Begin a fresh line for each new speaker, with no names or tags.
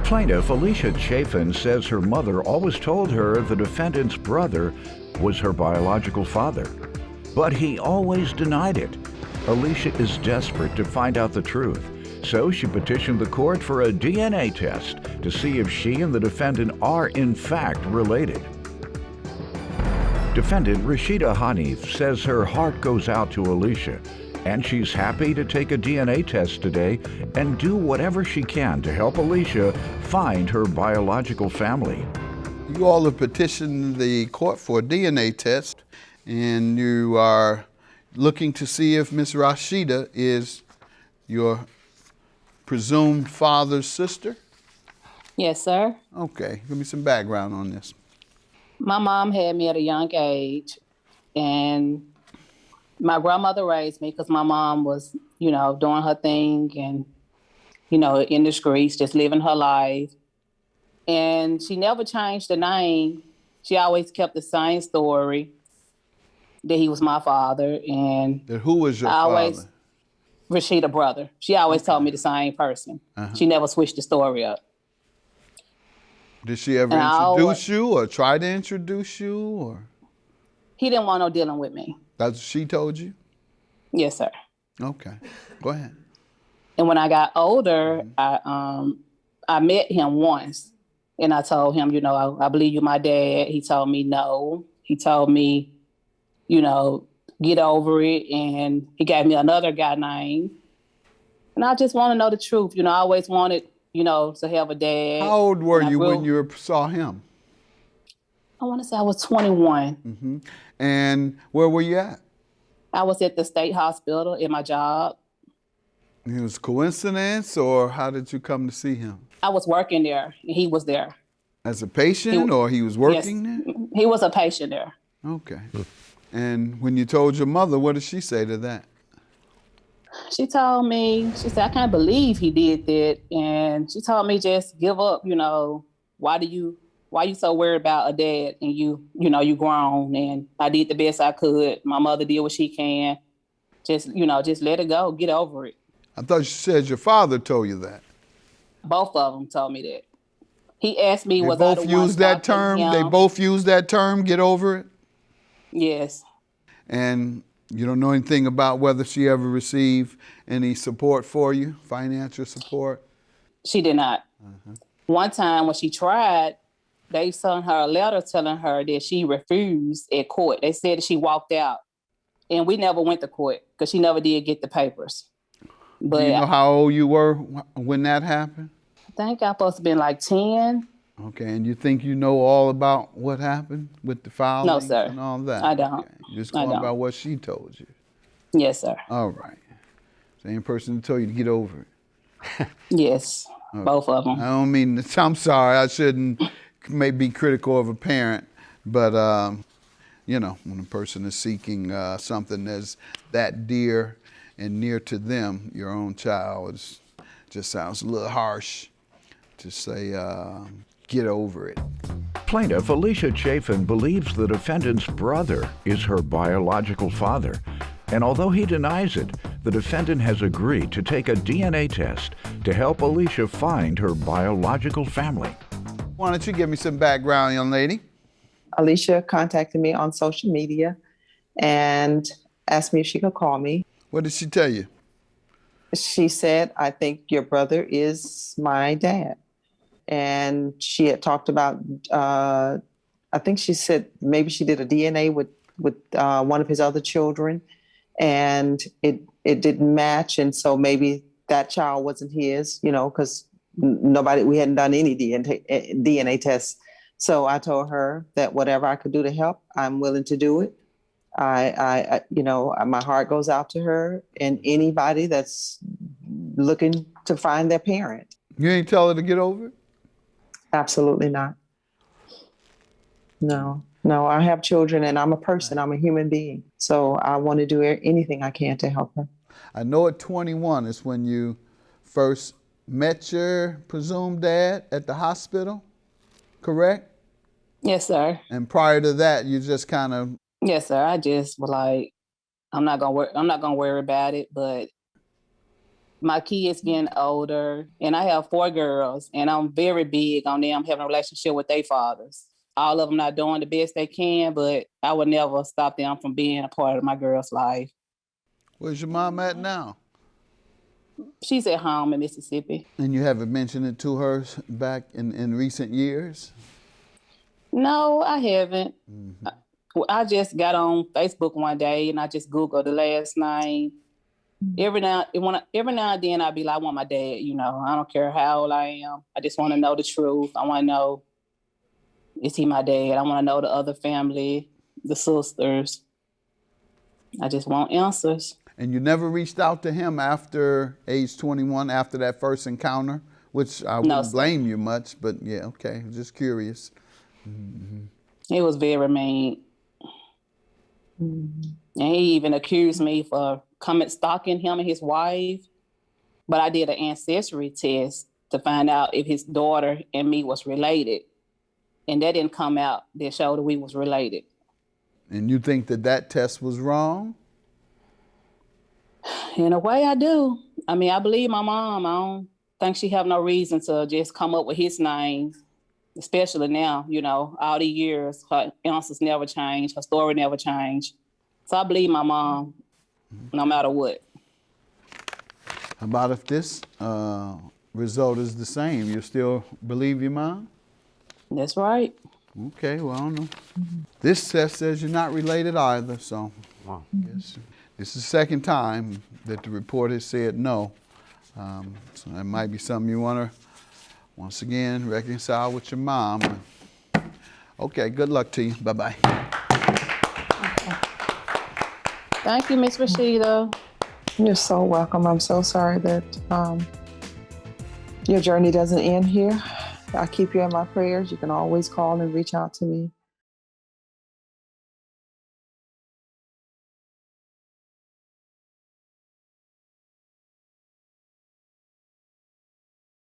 Plaintiff Alicia Chafin says her mother always told her the defendant's brother was her biological father, but he always denied it. Alicia is desperate to find out the truth, so she petitioned the court for a DNA test to see if she and the defendant are in fact related. Defendant Rashida Hanif says her heart goes out to Alicia, and she's happy to take a DNA test today and do whatever she can to help Alicia find her biological family.
You all have petitioned the court for a DNA test, and you are looking to see if Miss Rashida is your presumed father's sister?
Yes, sir.
Okay, give me some background on this.
My mom had me at a young age, and my grandmother raised me because my mom was, doing her thing and, in the streets, just living her life. And she never changed the name. She always kept the same story, that he was my father. And
who was your father?
Rashida brother. She always told me the same person. She never switched the story up.
Did she ever introduce you or try to introduce you? Or
he didn't want no dealing with me.
That's what she told you?
Yes, sir.
Okay, go ahead.
And when I got older, I met him once, and I told him, I believe you're my dad. He told me no. He told me, get over it, and he gave me another guy name. And I just want to know the truth. I always wanted, to have a dad.
How old were you when you saw him?
I want to say I was 21.
Mm-hmm. And where were you at?
I was at the state hospital at my job.
It was coincidence, or how did you come to see him?
I was working there, and he was there.
As a patient, or he was working there?
He was a patient there.
Okay. And when you told your mother, what did she say to that?
She told me, she said, I can't believe he did that. And she told me, just give up, why you so worried about a dad, and you grown, and I did the best I could. My mother did what she can. Just let it go, get over it.
I thought you said your father told you that.
Both of them told me that. He asked me,
They
was I the
both
one
used that term?
him?
They both used that term, get over it?
Yes.
And you don't know anything about whether she ever received any support for you, financial support?
She did not. One time when she tried, they sent her a letter telling her that she refused at court. They said that she walked out. And we never went to court because she never did get the papers. But
do you know how old you were when that happened?
I think I supposed to be like 10.
Okay, and you think you know all about what happened with the filing
No, sir.
and all that?
I don't.
Okay. Just going by what she told you?
Yes, sir.
All right. Same person who told you to get over it?
Yes, both of them.
I don't mean, I'm sorry, I shouldn't maybe be critical of a parent, but when a person is seeking something that's that dear and near to them, your own child, just sounds a little harsh to say, get over it.
Plaintiff Alicia Chafin believes the defendant's brother is her biological father. And although he denies it, the defendant has agreed to take a DNA test to help Alicia find her biological family.
Why don't you give me some background, young lady?
Alicia contacted me on social media and asked me if she could call me.
What did she tell you?
She said, I think your brother is my dad. And she had talked about, I think she said maybe she did a DNA with one of his other children, and it didn't match. And so maybe that child wasn't his, because we hadn't done any DNA tests. So I told her that whatever I could do to help, I'm willing to do it. My heart goes out to her and anybody that's looking to find their parent.
You ain't tell her to get over it?
Absolutely not. No, I have children and I'm a person. I'm a human being. So I want to do anything I can to help her.
I know at 21 is when you first met your presumed dad at the hospital, correct?
Yes, sir.
And prior to that, you just kind of...
Yes, sir. I just was like, I'm not gonna worry about it, but my kids getting older, and I have 4 girls, and I'm very big on them having a relationship with their fathers. All of them not doing the best they can, but I would never stop them from being a part of my girl's life.
Where's your mom at now?
She's at home in Mississippi.
And you haven't mentioned it to her back in recent years?
No, I haven't. I just got on Facebook one day and I just Googled the last name. Every now and then I'll be like, I want my dad, you know. I don't care how old I am. I just want to know the truth. I want to know, is he my dad? I want to know the other family, the sisters. I just want answers.
And you never reached out to him after age 21, after that first encounter, which I wouldn't blame you much, but yeah, okay, just curious.
He was very mean. And he even accused me for stalking him and his wife. But I did an ancestry test to find out if his daughter and me was related. And that didn't come out that showed that we was related.
And you think that test was wrong?
In a way, I do. I mean, I believe my mom. I don't think she have no reason to just come up with his name, especially now, you know, all the years, her answers never change, her story never changed. So I believe my mom, no matter what.
How about if this result is the same? You still believe your mom?
That's right.
Okay, well, I don't know. This test says you're not related either, so I guess this is the second time that the report has said no. So that might be something you want to, once again, reconcile with your mom. Okay, good luck to you. Bye-bye.
Thank you, Miss Rashida.
You're so welcome. I'm so sorry that your journey doesn't end here. I keep you in my prayers. You can always call and reach out to me.